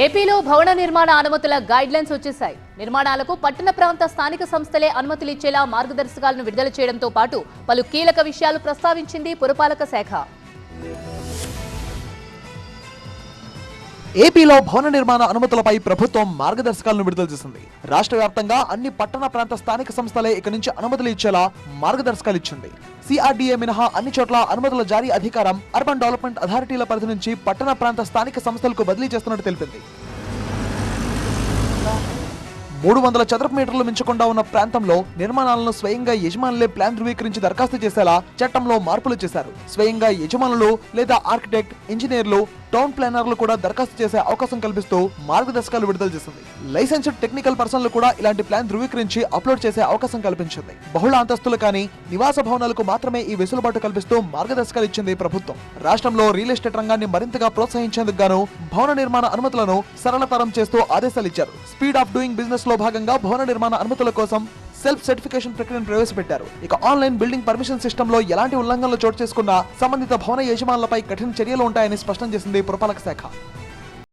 ఏపీలో భవన నిర్మాణ అనుమతుల గైడ్లైన్స్ వచ్చేశాయి. నిర్మాణాలకు పట్టణ ప్రాంత స్థానిక సంస్థలే అనుమతులు ఇచ్చేలా మార్గదర్శకాలను విడుదల చేయడంతో పాటు పలు కీలక విషయాలు ప్రస్తావించింది పురపాలక శాఖ. ఏపీలో భవన నిర్మాణ అనుమతులపై ప్రభుత్వం మార్గదర్శకాలను విడుదల చేసింది. రాష్ట్ర వ్యాప్తంగా అన్ని పట్టణ ప్రాంత స్థానిక సంస్థలే ఇక నుంచి అనుమతులు ఇచ్చేలా మార్గదర్శకాలు ఇచ్చింది. సిఆర్డీఏ మినహా అన్ని చోట్ల అనుమతుల జారీ అధికారం అర్బన్ డెవలప్మెంట్ అథారిటీల పరిధి నుంచి పట్టణ ప్రాంత స్థానిక సంస్థలకు బదిలీ చేస్తున్నట్టు తెలిపింది. 300 చదరపు మీటర్లు మించకుండా ఉన్న ప్రాంతంలో నిర్మాణాలను స్వయంగా యజమానులే ప్లాన్ ధృవీకరించి దరఖాస్తు చేసేలా చట్టంలో మార్పులు చేశారు. స్వయంగా యజమానులు లేదా ఆర్కిటెక్ట్, ఇంజనీర్లు, టౌన్ ప్లానర్లు కూడా దరఖాస్తు చేసే అవకాశం కల్పిస్తూ మార్గదర్శకాలు విడుదల చేసింది. లైసెన్స్డ్ టెక్నికల్ పర్సన్లు కూడా ఇలాంటి ప్లాన్ ధృవీకరించి అప్లోడ్ చేసే అవకాశం కల్పించింది. బహుళ అంతస్తులు కానీ నివాస భవనాలకు మాత్రమే ఈ వెసులుబాటు కల్పిస్తూ మార్గదర్శకాలు ఇచ్చింది ప్రభుత్వం. రాష్ట్రంలో రియల్ ఎస్టేట్ రంగాన్ని మరింతగా ప్రోత్సహించేందుకు గాను భవన నిర్మాణ అనుమతులను సరళతరం చేస్తూ ఆదేశాలు ఇచ్చారు. స్పీడ్ ఆఫ్ డూయింగ్ బిజినెస్ లో భాగంగా భవన నిర్మాణ అనుమతుల కోసం సెల్ఫ్ సర్టిఫికేషన్ ప్రక్రియను ప్రవేశపెట్టారు. ఇక ఆన్లైన్ బిల్డింగ్ పర్మిషన్ సిస్టమ్ లో ఎలాంటి ఉల్లంఘనలు చోటు చేసుకున్నా సంబంధిత భవన యజమానులపై కఠిన చర్యలు ఉంటాయని స్పష్టం చేసింది పురపాలక శాఖ.